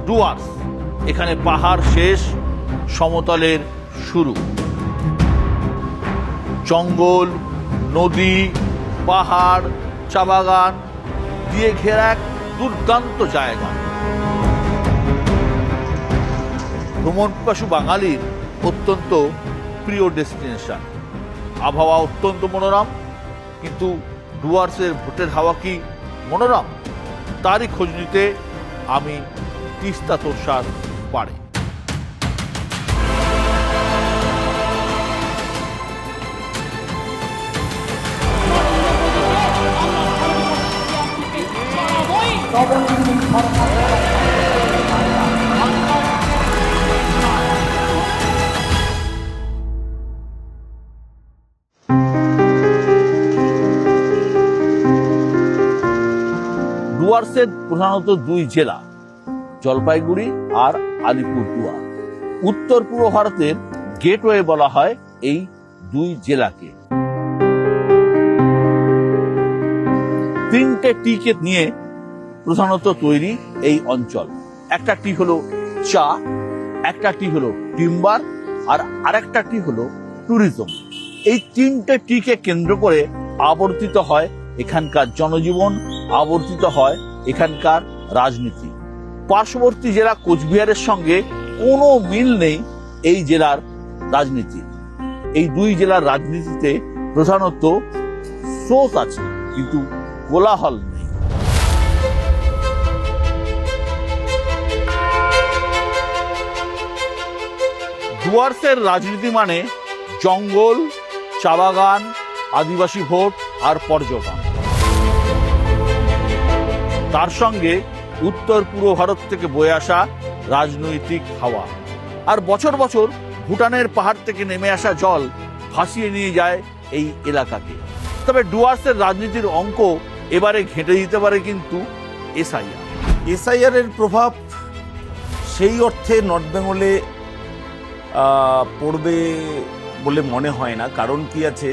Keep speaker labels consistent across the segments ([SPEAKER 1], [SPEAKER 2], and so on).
[SPEAKER 1] ডুয়ার্স। এখানে পাহাড় শেষ, সমতলের শুরু। জঙ্গল, নদী, পাহাড়, চা বাগান দিয়ে ঘেরা এক দুর্দান্ত জায়গা। ভ্রমণ পিপাসু বাঙালির অত্যন্ত প্রিয় ডেস্টিনেশন। আবহাওয়া অত্যন্ত মনোরম, কিন্তু ডুয়ার্সের ভোটের হাওয়া কি মনোরম? তারই খোঁজ নিতে আমি তিস্তা তোর্সার পাড়ে। ডুয়ার্সের প্রধানত দুই জেলা, জলপাইগুড়ি আর আলিপুরদুয়ার। উত্তর পূর্ব ভারতের গেটওয়ে বলা হয় এই দুই জেলাকে। তিনটে টিকে নিয়ে প্রধানত তৈরি এই অঞ্চল। একটা টি হলো চা, একটা টি হলো টিম্বার, আর আরেকটা টি হলো ট্যুরিজম। এই তিনটে টিকে কেন্দ্র করে আবর্তিত হয় এখানকার জনজীবন, আবর্তিত হয় এখানকার রাজনীতি। পার্শ্ববর্তী জেলা কোচবিহারের সঙ্গে কোনো মিল নেই এই জেলার রাজনীতি। এই দুই জেলার রাজনীতিতে প্রধানত স্রোত আছে, কিন্তু কোলাহল নেই। ডুয়ার্সের রাজনীতি মানে জঙ্গল, চা বাগান, আদিবাসী ভোট আর পর্যটন। তার সঙ্গে উত্তর পূর্ব ভারত থেকে বয়ে আসা রাজনৈতিক হাওয়া। আর বছর বছর ভুটানের পাহাড় থেকে নেমে আসা জল ভাসিয়ে নিয়ে যায় এই এলাকাকে। তবে ডুয়ার্সের রাজনীতির অঙ্ক এবারে ঘেঁটে দিতে পারে কিন্তু
[SPEAKER 2] এসআইআর এর প্রভাব সেই অর্থে নর্থ বেঙ্গলে পড়বে বলে মনে হয় না। কারণ কি আছে,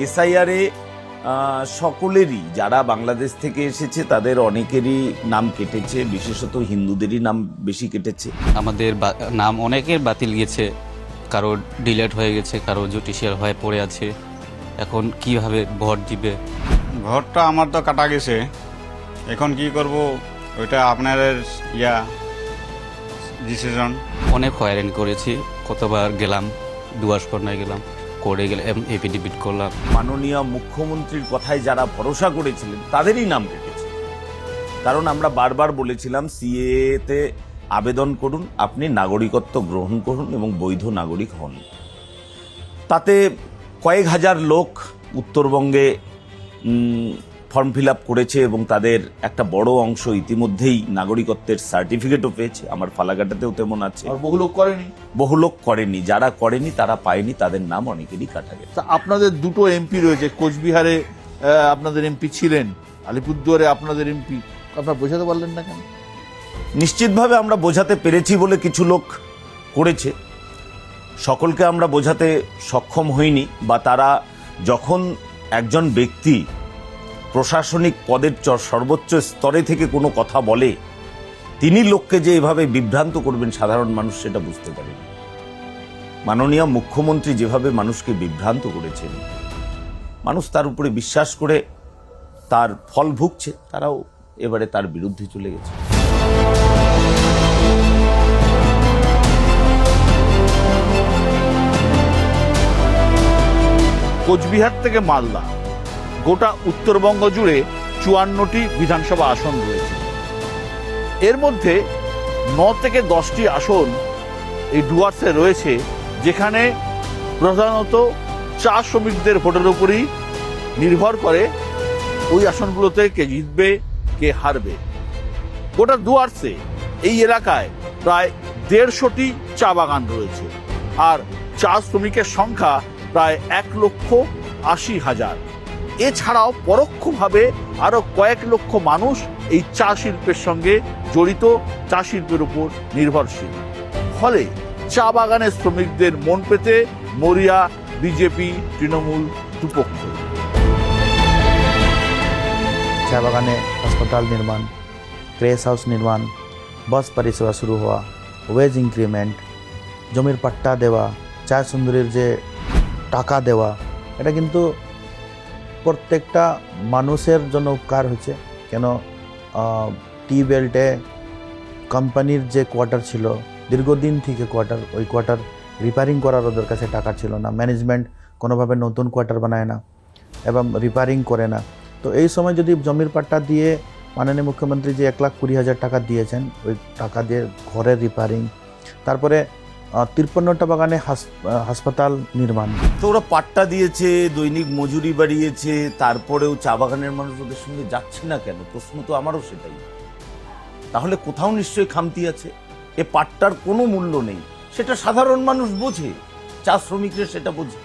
[SPEAKER 2] এসআইআরে সকলেরই, যারা বাংলাদেশ থেকে এসেছে তাদের অনেকেরই নাম কেটেছে, বিশেষত হিন্দুদেরই নাম বেশি কেটেছে।
[SPEAKER 3] আমাদের নাম অনেকের বাতিল গেছে, কারো ডিলেট হয়ে গেছে, কারো জুডিশিয়াল হয়ে পড়ে আছে। এখন কিভাবে ভোট দিবে?
[SPEAKER 4] ভোটটা আমার তো কাটা গেছে, এখন কি করব ওইটা আপনাদের ডিসিশন।
[SPEAKER 3] অনেক হয়রানি করেছি, কতবার গেলাম, ডুয়ার্স কর্নায় গেলাম, করে গেলাম, এফিডেভিট করলাম।
[SPEAKER 2] মাননীয় মুখ্যমন্ত্রীর কথায় যারা ভরসা করেছিলেন তাদেরই নাম কেটেছে। কারণ আমরা বারবার বলেছিলাম সিএতে আবেদন করুন, আপনি নাগরিকত্ব গ্রহণ করুন এবং বৈধ নাগরিক হন। তাতে কয়েক হাজার লোক উত্তরবঙ্গে ফর্ম ফিল আপ করেছে এবং তাদের একটা বড় অংশ ইতিমধ্যেই নাগরিকত্বের সার্টিফিকেটও পেয়েছে। আমার ফালাকাটাতেও তেমন আছে। বহু লোক করেনি, যারা করেনি তারা পায়নি, তাদের নাম অনেকেরই কাটা গেছে।
[SPEAKER 1] আপনাদের দুটো এমপি রয়েছে, কোচবিহারে আপনাদের এমপি ছিলেন, আলিপুরদুয়ারে আপনাদের এমপি, আপনারা বোঝাতে পারলেন না কেন?
[SPEAKER 2] নিশ্চিতভাবে আমরা বোঝাতে পেরেছি বলে কিছু লোক করেছে, সকলকে আমরা বোঝাতে সক্ষম হইনি। বা তারা যখন একজন ব্যক্তি প্রশাসনিক পদের সর্বোচ্চ স্তরে থেকে কোনো কথা বলে, তিনি লোককে যে এভাবে বিভ্রান্ত করবেন সাধারণ মানুষ সেটা বুঝতে পারেন। মাননীয় মুখ্যমন্ত্রী যেভাবে মানুষকে বিভ্রান্ত করেছেন, মানুষ তার উপরে বিশ্বাস করে তার ফল ভুগছে, তারাও এবারে তার বিরুদ্ধে চলে গেছে।
[SPEAKER 1] কোচবিহার থেকে মালদা, গোটা উত্তরবঙ্গ জুড়ে 54টি বিধানসভা আসন রয়েছে। এর মধ্যে 9 থেকে 10টি আসন এই ডুয়ার্সে রয়েছে, যেখানে প্রধানত চা শ্রমিকদের ভোটের উপরই নির্ভর করে ওই আসনগুলোতে কে জিতবে, কে হারবে। গোটা ডুয়ার্সে এই এলাকায় প্রায় 150টি চা বাগান রয়েছে, আর চা শ্রমিকের সংখ্যা প্রায় 1,80,000। এছাড়াও পরোক্ষভাবে আরো কয়েক লক্ষ মানুষ এই চা শিল্পের সঙ্গে জড়িত, চা শিল্পের উপর নির্ভরশীল। ফলে চা বাগানের শ্রমিকদের মন পেতে মরিয়া বিজেপি তৃণমূল দুপক্ষ।
[SPEAKER 5] চা বাগানে হাসপাতাল নির্মাণ, প্রেস হাউস নির্মাণ, বাস পরিষেবা শুরু হওয়া, ওয়েজ ইনক্রিমেন্ট, জমির পাট্টা দেওয়া, চা সুন্দরীর যে টাকা দেওয়া, এটা কিন্তু প্রত্যেকটা মানুষের জন্য উপকার হচ্ছে। কেন টি বেল্টে কোম্পানির যে কোয়ার্টার ছিল, দীর্ঘদিন থেকে ওই কোয়ার্টার রিপেয়ারিং করার ওদের কাছে টাকা ছিল না, ম্যানেজমেন্ট কোনোভাবে নতুন কোয়ার্টার বানায় না এবং রিপেয়ারিং করে না। তো এই সময় যদি জমির পাট্টা দিয়ে মাননীয় মুখ্যমন্ত্রী যে 1,20,000 টাকা দিয়েছেন, ওই টাকা দিয়ে ঘরের রিপেয়ারিং, তারপরে 53টা বাগানে হাসপাতাল নির্মাণ।
[SPEAKER 2] তো ওরা পাট্টা দিয়েছে, দৈনিক মজুরি বাড়িয়েছে, তারপরেও চা বাগানের মানুষ ওদের সঙ্গে যাচ্ছে না কেন? প্রশ্ন তো আমারও সেটাই। তাহলে কোথাও নিশ্চয়ই খামতি আছে। এ পাট্টার কোনো মূল্য নেই, সেটা সাধারণ মানুষ বোঝে, চা শ্রমিকরা সেটা বোঝে।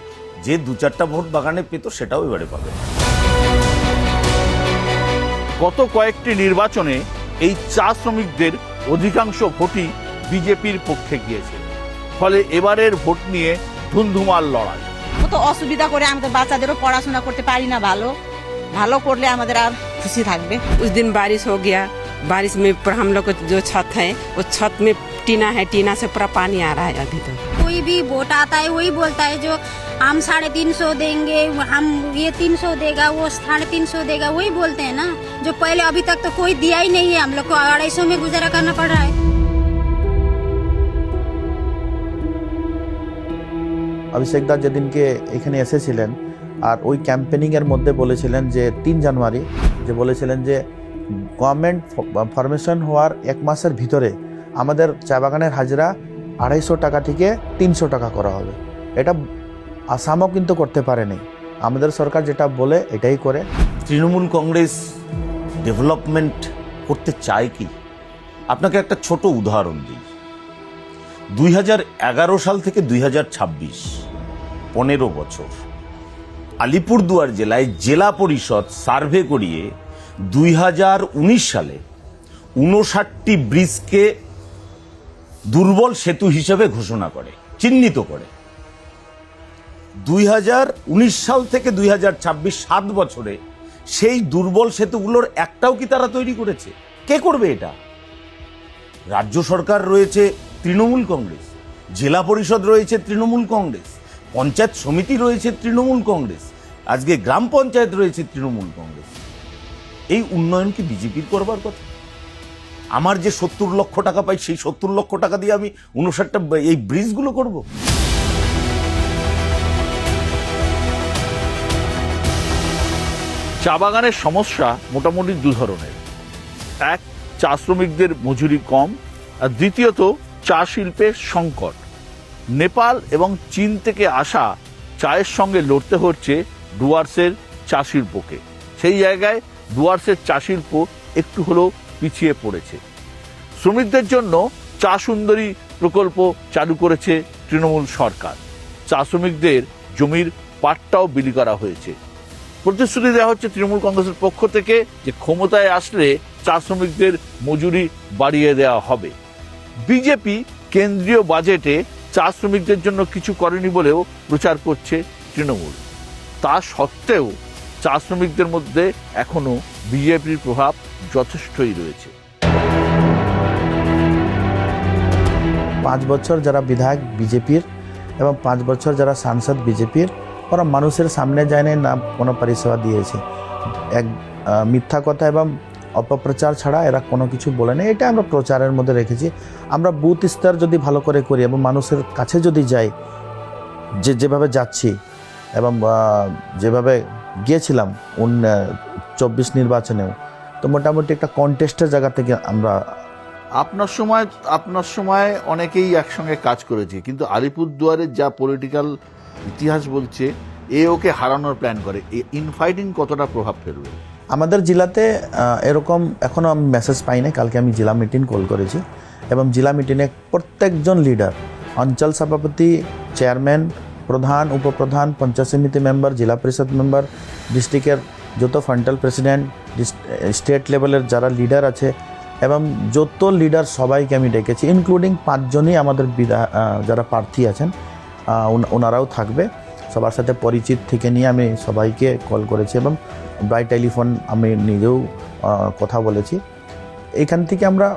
[SPEAKER 2] যে 2-4টা ভোট বাগানে পেত সেটাও এবারে পাবে।
[SPEAKER 1] গত কয়েকটি নির্বাচনে এই চা শ্রমিকদের অধিকাংশ ভোটই বিজেপির পক্ষে গিয়েছে, ফলে এবারের ভোট নিয়ে ধুন্ধুমার লড়াই।
[SPEAKER 6] কত অসুবিধা করে আমাদের বাচ্চাদেরও পড়াশোনা করতে পারি না, ভালো করলে আমাদের আর খুশি থাকবে।
[SPEAKER 7] उस दिन बारिश हो गया, बारिश में पर हम लोग को जो छत है वो छत में टीना है, टीना से पूरा पानी आ रहा है अभी तो।
[SPEAKER 8] कोई भी वोट आता है वही बोलता है जो हम 350 देंगे, हम ये 300 देगा, वो 350 देगा, वही बोलते हैं ना। जो पहले अभी तक तो कोई दिया ही नहीं है, हम लोग को 250 में गुजारा करना पड़ रहा है।
[SPEAKER 5] অভিষেক দা যেদিনকে এখানে এসেছিলেন আর ওই ক্যাম্পেনিংয়ের মধ্যে বলেছিলেন যে 3 জানুয়ারি যে বলেছিলেন যে গভর্নমেন্ট ফরমেশন হওয়ার 1 মাসের ভিতরে আমাদের চা বাগানের হাজিরা 250 টাকা থেকে 300 টাকা করা হবে। এটা আসামও কিন্তু করতে পারেনি। আমাদের সরকার যেটা বলে এটাই করে।
[SPEAKER 2] তৃণমূল কংগ্রেস ডেভেলপমেন্ট করতে চায় কি? আপনাকে একটা ছোট উদাহরণ দিই। 2011 সাল থেকে 2026, 15 বছর, আলিপুরদুয়ার জেলায় জেলা পরিষদ সার্ভে করিয়ে 2019 সালে 59টি ব্রিজকে দুর্বল সেতু হিসেবে ঘোষণা করে, চিহ্নিত করে। 2019 সাল থেকে 2026, 7 বছরে সেই দুর্বল সেতুগুলোর একটাও কি তারা তৈরি করেছে? কে করবে এটা? রাজ্য সরকার রয়েছে তৃণমূল কংগ্রেস, জেলা পরিষদ রয়েছে তৃণমূল কংগ্রেস, পঞ্চায়েত সমিতি রয়েছে তৃণমূল কংগ্রেস, আজকে গ্রাম পঞ্চায়েত রয়েছে তৃণমূল কংগ্রেস। এই উন্নয়ন কি বিজেপির করবার কথা? আমার যে 70 লক্ষ টাকা পাই, সেই 70 লক্ষ টাকা দিয়ে আমি 59টা এই ব্রিজগুলো করব?
[SPEAKER 1] চা বাগানের সমস্যা মোটামুটি 2 ধরনের। এক, চা শ্রমিকদের মজুরি কম, আর দ্বিতীয়ত চা শিল্পের সংকট। নেপাল এবং চীন থেকে আসা চায়ের সঙ্গে লড়তে হচ্ছে ডুয়ার্সের চা শিল্পকে। সেই জায়গায় ডুয়ার্সের চা শিল্প একটু হলেও পিছিয়ে পড়েছে। শ্রমিকদের জন্য চা সুন্দরী প্রকল্প চালু করেছে তৃণমূল সরকার। চা শ্রমিকদের জমির পাট্টাও বিলি করা হয়েছে। প্রতিশ্রুতি দেওয়া হচ্ছে তৃণমূল কংগ্রেসের পক্ষ থেকে যে ক্ষমতায় আসলে চা শ্রমিকদের মজুরি বাড়িয়ে দেওয়া হবে। বিজেপি কেন্দ্রীয় বাজেটে চা শ্রমিকদের জন্য কিছু করেনি বলেও প্রচার করছে তৃণমূল। তা সত্ত্বেও চা শ্রমিকদের মধ্যে এখনো বিজেপির প্রভাব যথেষ্টই রয়েছে।
[SPEAKER 5] 5 বছর যারা বিধায়ক বিজেপির এবং 5 বছর যারা সাংসদ বিজেপির, ওরা মানুষের সামনে যায় না কোনো পরিষেবা দিয়েছে। এক মিথ্যা কথা এবং অপপ্রচার ছাড়া এরা কোনো কিছু বলে না। এটা আমরা প্রচারের মধ্যে রেখেছি। আমরা বুথ স্তর যদি ভালো করে করি এবং মানুষের কাছে যদি যাই, যেভাবে যাচ্ছি এবং যেভাবে গিয়েছিলাম 24 নির্বাচনেও, তো মোটামুটি একটা কন্টেস্টের জায়গা থেকে আমরা।
[SPEAKER 1] আপনার সময় অনেকেই একসঙ্গে কাজ করেছে, কিন্তু আলিপুরদুয়ারের যা পলিটিক্যাল ইতিহাস বলছে এ ওকে হারানোর প্ল্যান করে। ইনফাইটিং কতটা প্রভাব ফেলবে?
[SPEAKER 5] আমাদের জেলাতে এরকম এখনও আমি মেসেজ পাই না। কালকে আমি জেলা মিটিং কল করেছি এবং জেলা মিটিংয়ে প্রত্যেকজন লিডার, অঞ্চল সভাপতি, চেয়ারম্যান, প্রধান, উপপ্রধান, পঞ্চায়েত সমিতি মেম্বার, জেলা পরিষদ মেম্বার, ডিস্ট্রিক্টের যত ফান্ডাল প্রেসিডেন্ট, স্টেট লেভেলের যারা লিডার আছে এবং যত লিডার সবাইকে আমি ডেকেছি, ইনক্লুডিং 5 জনই আমাদের যারা প্রার্থী আছেন ওনারাও থাকবে। সবার সাথে পরিচিত থেকে নিয়ে আমি সবাইকে কল করেছি এবং বাই টেলিফোন আমি নিজেও কথা বলেছি। এইখান থেকে আমরা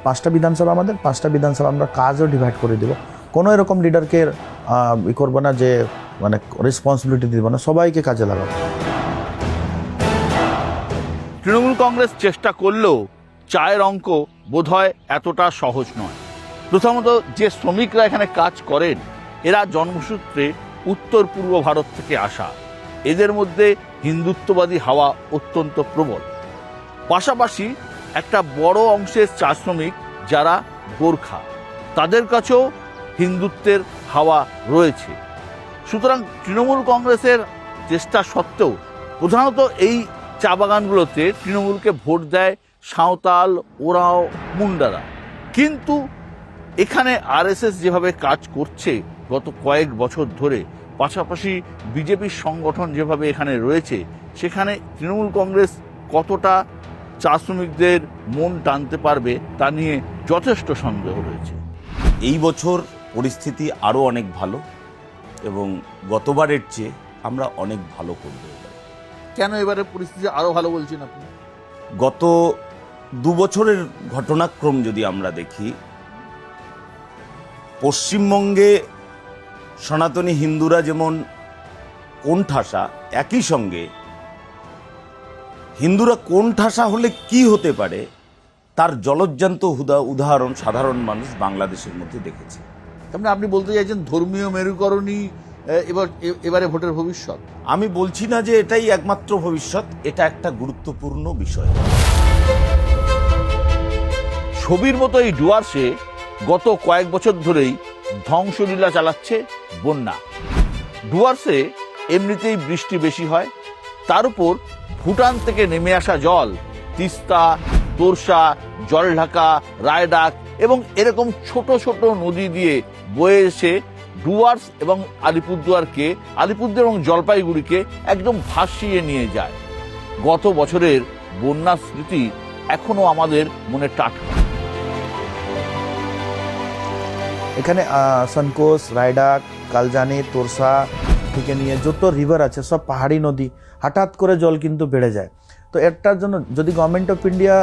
[SPEAKER 5] 5টা বিধানসভা, আমাদের 5টা বিধানসভা আমরা কাজও ডিভাইড করে দেব। কোনো এরকম লিডারকে ই করবো না যে মানে রেসপন্সিবিলিটি দিব না, সবাইকে কাজে লাগাবো।
[SPEAKER 1] তৃণমূল কংগ্রেস চেষ্টা করলেও চায়ের অঙ্ক বোধহয় এতটা সহজ নয়। প্রথমত, যে শ্রমিকরা এখানে কাজ করেন এরা জন্মসূত্রে উত্তর পূর্ব ভারত থেকে আসা, এদের মধ্যে হিন্দুত্ববাদী হাওয়া অত্যন্ত প্রবল। পাশাপাশি একটা বড় অংশের চা শ্রমিক যারা গোর্খা, তাদের কাছেও হিন্দুত্বের হাওয়া রয়েছে। সুতরাং তৃণমূল কংগ্রেসের চেষ্টা সত্ত্বেও প্রধানত এই চা বাগানগুলোতে তৃণমূলকে ভোট দেয় সাঁওতাল, ওরাও, মুন্ডারা। কিন্তু এখানে আরএসএস যেভাবে কাজ করছে গত কয়েক বছর ধরে, পাশাপাশি বিজেপির সংগঠন যেভাবে এখানে রয়েছে, সেখানে তৃণমূল কংগ্রেস কতটা চা শ্রমিকদের মন টানতে পারবে তা নিয়ে যথেষ্ট সন্দেহ রয়েছে।
[SPEAKER 2] এই বছর পরিস্থিতি আরও অনেক ভালো এবং গতবারের চেয়ে আমরা অনেক ভালো করব।
[SPEAKER 1] কেন এবারে পরিস্থিতি আরো ভালো বলছেন আপনি?
[SPEAKER 2] গত 2 বছরের ঘটনাক্রম যদি আমরা দেখি, পশ্চিমবঙ্গে সনাতনী হিন্দুরা যেমন কোণঠাসা, একই সঙ্গে হিন্দুরা কোণঠাসা হলে কি হতে পারে তার জলজ্জান্ত উদাহরণ সাধারণ মানুষ বাংলাদেশের মধ্যে দেখেছে।
[SPEAKER 1] তার মানে আপনি বলতে চাইছেন ধর্মীয় মেরুকরণই এবারে ভোটের ভবিষ্যৎ?
[SPEAKER 2] আমি বলছি না যে এটাই একমাত্র ভবিষ্যৎ, এটা একটা গুরুত্বপূর্ণ বিষয়।
[SPEAKER 1] ছবির মতো এই ডুয়ার্সে গত কয়েক বছর ধরেই ধ্বংসলীলা চালাচ্ছে বন্যা। ডুয়ার্সে এমনিতেই বৃষ্টি বেশি হয়, তার উপর ভুটান থেকে নেমে আসা জল তিস্তা, তোরসা, জলঢাকা, রায়ডাক এবং এরকম ছোট ছোট নদী দিয়ে বয়ে এসে ডুয়ার্স এবং আলিপুরদুয়ার এবং জলপাইগুড়িকে একদম ভাসিয়ে নিয়ে যায়। গত বছরের বন্যার স্মৃতি এখনো আমাদের মনে টাটকা।
[SPEAKER 5] এখানে সনকোষ, রায়ডাক, কালজানি, তোরসা থেকে নিয়ে যত রিভার আছে সব পাহাড়ি নদী, হঠাৎ করে জল কিন্তু বেড়ে যায়। তো এটার জন্য যদি government of India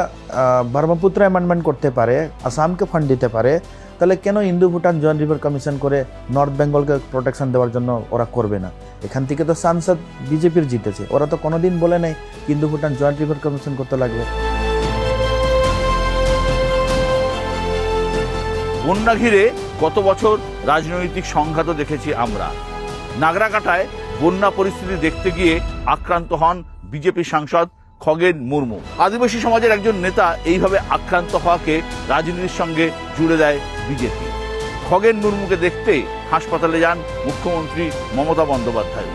[SPEAKER 5] Brahmaputra amendment করতে পারে, আসামকে ফান্ড দিতে পারে, তাহলে কেন ইন্দু ভুটান জয়েন্ট রিভার কমিশন করে নর্থ বেঙ্গলকে প্রোটেকশন দেওয়ার জন্য ওরা করবে না? এখান থেকে তো সাংসদ বিজেপির জিতেছে, ওরা তো কোনোদিন বলে নাই ইন্দু ভুটান জয়েন্ট রিভার কমিশন করতে লাগবে।
[SPEAKER 1] বন্যা ঘিরে গত বছর রাজনৈতিক সংঘাতও দেখেছি আমরা। নাগরাকাটায় বন্যা পরিস্থিতি দেখতে গিয়ে আক্রান্ত হন বিজেপি সাংসদ খগেন মুর্মু। আদিবাসী সমাজের একজন নেতা এইভাবে আক্রান্ত হওয়াকে রাজনীতির সঙ্গে জুড়ে দেয় বিজেপি। খগেন মুর্মুকে দেখতে হাসপাতালে যান মুখ্যমন্ত্রী মমতা বন্দ্যোপাধ্যায়।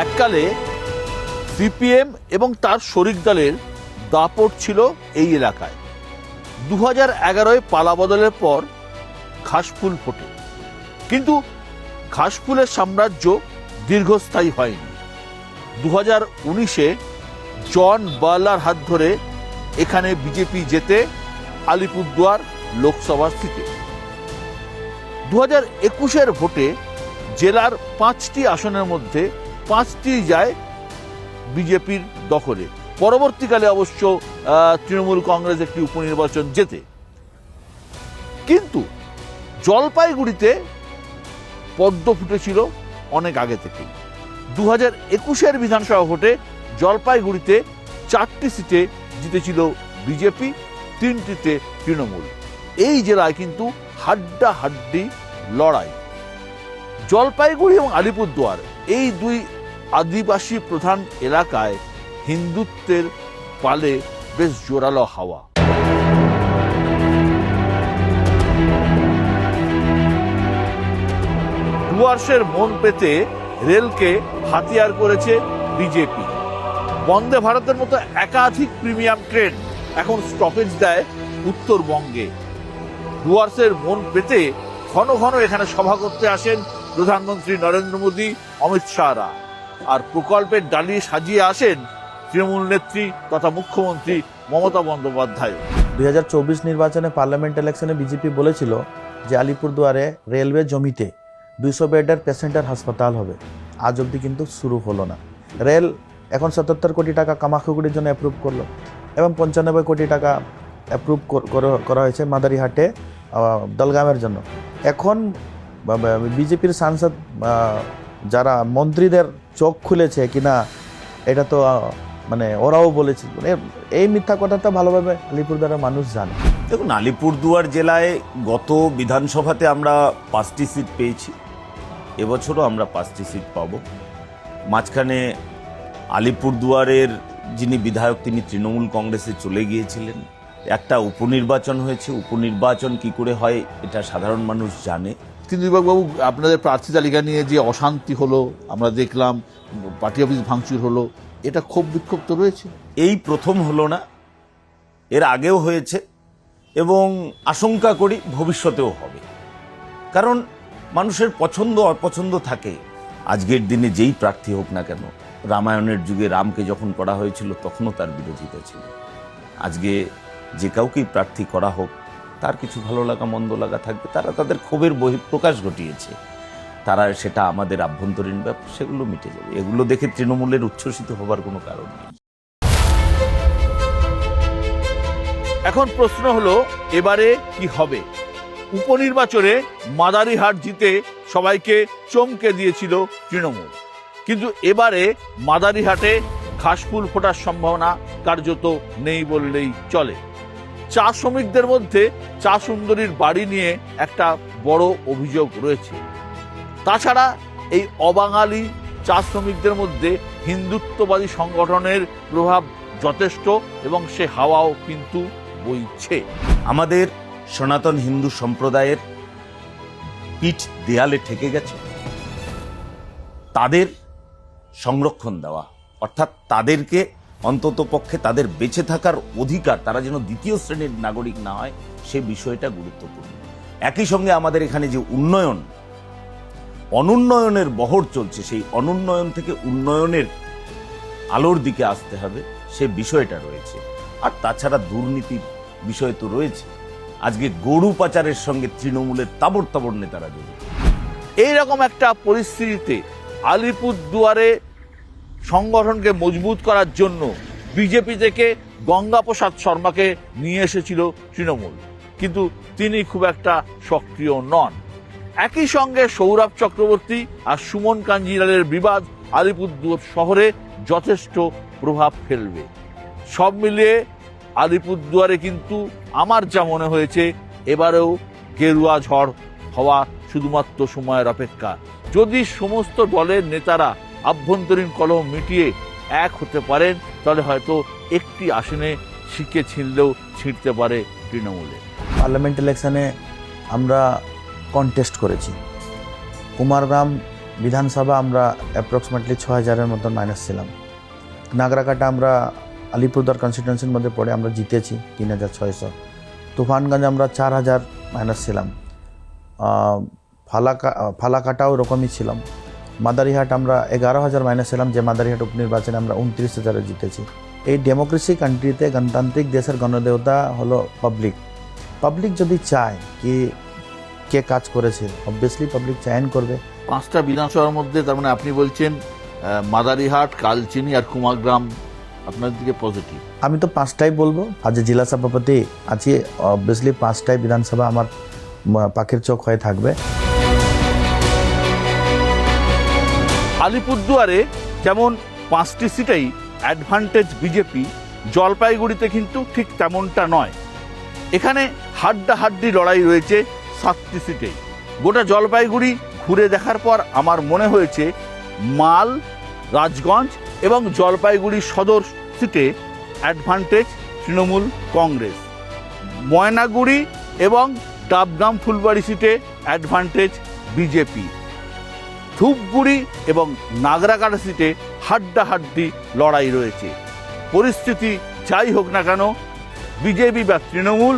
[SPEAKER 1] এককালে সিপিএম এবং তার শরিক দলের দাপট ছিল এই এলাকায়। 2011-এ পালা বদলের পর ঘাসফুল ফোটে, কিন্তু ঘাসফুলের সাম্রাজ্য দীর্ঘস্থায়ী হয়নি। 2019-এ জন বার্লার হাত ধরে এখানে বিজেপি জেতে আলিপুরদুয়ার লোকসভা সিটে। 2021-এর ভোটে জেলার 5টি আসনের মধ্যে 5টি যায় বিজেপির দখলে। পরবর্তীকালে অবশ্য তৃণমূল কংগ্রেস একটি উপনির্বাচন জেতে। কিন্তু জলপাইগুড়িতে পদ্ম ফুটেছিল অনেক আগে থেকেই। 2021-এর বিধানসভা ভোটে জলপাইগুড়িতে 4টি সিটে জিতেছিল বিজেপি, 3টিতে তৃণমূল। এই জেলায় কিন্তু হাড্ডাহাড্ডি লড়াই। জলপাইগুড়ি এবং আলিপুরদুয়ার এই দুই আদিবাসী প্রধান এলাকায় হিন্দুত্বের পালে বেশ জোরালো হাওয়া। ডুয়ার্সের মন পেতে রেলকে হাতিয়ার করেছে বিজেপি। বন্দে ভারতের মতো একাধিক প্রিমিয়াম ট্রেন এখন স্টপেজ দেয় উত্তরবঙ্গে। ডুয়ার্সের মন পেতে ঘন ঘন এখানে সভা করতে আসেন প্রধানমন্ত্রী নরেন্দ্র মোদী, অমিত শাহরা, আর প্রকল্পের ডালি সাজিয়ে আসেন তৃণমূল নেত্রী তথা মুখ্যমন্ত্রী মমতা বন্দ্যোপাধ্যায়।
[SPEAKER 5] 2024 নির্বাচনে পার্লামেন্ট ইলেকশনে বিজেপি বলেছিল যে আলিপুরদুয়ারে রেলওয়ে জমিতে 200 বেডের পেশেন্টের হাসপাতাল হবে। আজ অবধি কিন্তু শুরু হলো না। রেল এখন 77 কোটি টাকা কামাখ্যাগুড়ির জন্য অ্যাপ্রুভ করলো এবং 95 কোটি টাকা অ্যাপ্রুভ করা হয়েছে মাদারিহাটে দলগামের জন্য। এখন বিজেপির সাংসদ যারা মন্ত্রীদের চোখ খুলেছে কিনা এটা তো মানে ওরাও বলেছে, মানে এই মিথ্যা কথাটা ভালোভাবে আলিপুরদুয়ারের মানুষ জানে।
[SPEAKER 2] দেখুন, আলিপুরদুয়ার জেলায় গত বিধানসভাতে আমরা 5টি সিট পেয়েছি, এবছরও আমরা 5টি সিট পাব। মাঝখানে আলিপুরদুয়ারের যিনি বিধায়ক তিনি তৃণমূল কংগ্রেসে চলে গিয়েছিলেন। একটা উপনির্বাচন হয়েছে, উপনির্বাচন কি করে হয় এটা সাধারণ মানুষ জানে।
[SPEAKER 1] কিন্তু বিভাগবাবু, আপনাদের প্রার্থী তালিকা নিয়ে যে অশান্তি হলো আমরা দেখলাম, পার্টি অফিস ভাঙচুর হলো, এটা ক্ষোভ বিক্ষোভ তো রয়েছে।
[SPEAKER 2] এই প্রথম হলো না, এর আগেও হয়েছে এবং আশঙ্কা করি ভবিষ্যতেও হবে, কারণ মানুষের পছন্দ অপছন্দ থাকে। আজকের দিনে যেই প্রার্থী হোক না কেন, রামায়ণের যুগে রামকে যখন করা হয়েছিল তখনও তার বিরোধিতা ছিল। আজকে যে কাউকেই প্রার্থী করা হোক তার কিছু ভালো লাগা মন্দ লাগা থাকবে, তারা তাদের ক্ষোভের বহিঃপ্রকাশ ঘটিয়েছে, তারা সেটা আমাদের আভ্যন্তরীণ ব্যাপার, সেগুলো মিটে যাবে। এগুলো দেখে তৃণমূলের উচ্ছ্বসিত হবার কোনো কারণ নেই।
[SPEAKER 1] এখন প্রশ্ন হলো এবারে কি হবে। উপনির্বাচনে মাদারিহাট জিতে সবাইকে চমকে দিয়েছিল তৃণমূল, কিন্তু এবারে মাদারিহাটে ঘাসফুল ফোটার সম্ভাবনা কার্যত নেই বললেই চলে। চা শ্রমিকদের মধ্যে চা সুন্দরীর বাড়ি নিয়ে একটা বড় অভিযোগ রয়েছে। তাছাড়া এই অবাঙালি চা শ্রমিকদের মধ্যে হিন্দুত্ববাদী সংগঠনের প্রভাব যথেষ্ট এবং সে হাওয়াও কিন্তু বইছে।
[SPEAKER 2] আমাদের সনাতন হিন্দু সম্প্রদায়ের পিঠ দেয়ালে ঠেকে গেছে, তাদের সংরক্ষণ দেওয়া, অর্থাৎ তাদেরকে অন্তত পক্ষে তাদের বেঁচে থাকার অধিকার, তারা যেন দ্বিতীয় শ্রেণীর নাগরিক না হয়, সে বিষয়টা গুরুত্বপূর্ণ। একই সঙ্গে আমাদের এখানে যে উন্নয়ন, অনুন্নয়নের বহর চলছে, সেই অনুন্নয়ন থেকে উন্নয়নের আলোর দিকে আসতে হবে, সে বিষয়টা রয়েছে। আর তাছাড়া দুর্নীতির বিষয় তো রয়েছে। আজকে গরু পাচারের সঙ্গে তৃণমূলের তাবড় তাবড় নেতারা জড়িত।
[SPEAKER 1] এইরকম একটা পরিস্থিতিতে আলিপুরদুয়ারে সংগঠনকে মজবুত করার জন্য বিজেপি থেকে গঙ্গাপ্রসাদ শর্মাকে নিয়ে এসেছিল তৃণমূল, কিন্তু তিনি খুব একটা সক্রিয় নন। একই সঙ্গে সৌরভ চক্রবর্তী আর সুমন কাঞ্জিলালের বিবাদ আলিপুরদুয়ার শহরে যথেষ্ট প্রভাব ফেলবে। সব মিলিয়ে আলিপুরদুয়ারে কিন্তু আমার যা মনে হয়েছে এবারেও গেরুয়া ঝড় হওয়া শুধুমাত্র সময়ের অপেক্ষা। যদি সমস্ত দলের নেতারা আভ্যন্তরীণ কলহ মিটিয়ে এক হতে পারেন, তাহলে হয়তো একটি আসনে শিকে ছিনলেও ছিঁড়তে পারে তৃণমূলে।
[SPEAKER 5] পার্লামেন্ট ইলেকশনে আমরা কন্টেস্ট করেছি। কুমারগ্রাম বিধানসভা আমরা অ্যাপ্রক্সিমেটলি 6000-এর মতো মাইনাস ছিলাম। নাগরাকাটা আমরা আলিপুরদুয়ার কনস্টিটিউয়েন্সির মধ্যে পড়ে আমরা জিতেছি 3600। তুফানগঞ্জ আমরা 4000 মাইনাস ছিলাম। ফালাকাটাও ওরকমই ছিলাম। মাদারিহাট আমরা 11000 মাইনাস ছিলাম, যে মাদারিহাট উপনির্বাচনে আমরা 29,000-এ জিতেছি। এই ডেমোক্রেসি কান্ট্রিতে, গণতান্ত্রিক দেশের গণদেবতা হলো পাবলিক। পাবলিক যদি চায় কি কে কাজ করেছে, অবভিয়াসলি পাবলিক চয়ন করবে।
[SPEAKER 1] 5টা বিধানসভার মধ্যে তার মানে আপনি বলছেন মাদারিহাট, কালচিনি আর কুমারগ্রাম আপনার দিকে পজিটিভ।
[SPEAKER 5] আমি তো 5টাই বলবো, আজ জেলা সভাপতি আছি, অবভিয়াসলি 5টাই বিধানসভা আমার পাখির চোখ হয়ে থাকবে।
[SPEAKER 1] আলিপুরদুয়ারে যেমন 5টি সিটেই অ্যাডভান্টেজ বিজেপি, জলপাইগুড়িতে কিন্তু ঠিক তেমনটা নয়। এখানে হাড্ডাহাড্ডি লড়াই রয়েছে 7টি সিটেই। গোটা জলপাইগুড়ি ঘুরে দেখার পর আমার মনে হয়েছে মাল, রাজগঞ্জ এবং জলপাইগুড়ি সদর সিটে অ্যাডভান্টেজ তৃণমূল কংগ্রেস, ময়নাগুড়ি এবং ডাবগ্রাম ফুলবাড়ি সিটে অ্যাডভান্টেজ বিজেপি, ধূপগুড়ি এবং নাগরাকাটা সিটে হাড্ডাহাড্ডি লড়াই রয়েছে। পরিস্থিতি যাই হোক না কেন, বিজেপি বা তৃণমূল,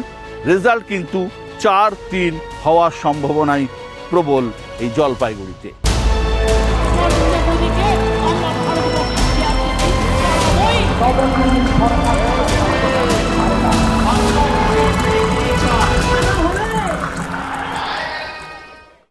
[SPEAKER 1] রেজাল্ট কিন্তু 4-3 হওয়ার সম্ভাবনাই প্রবল এই জলপাইগুড়িতে।
[SPEAKER 9] গভর্নমেন্ট সরকার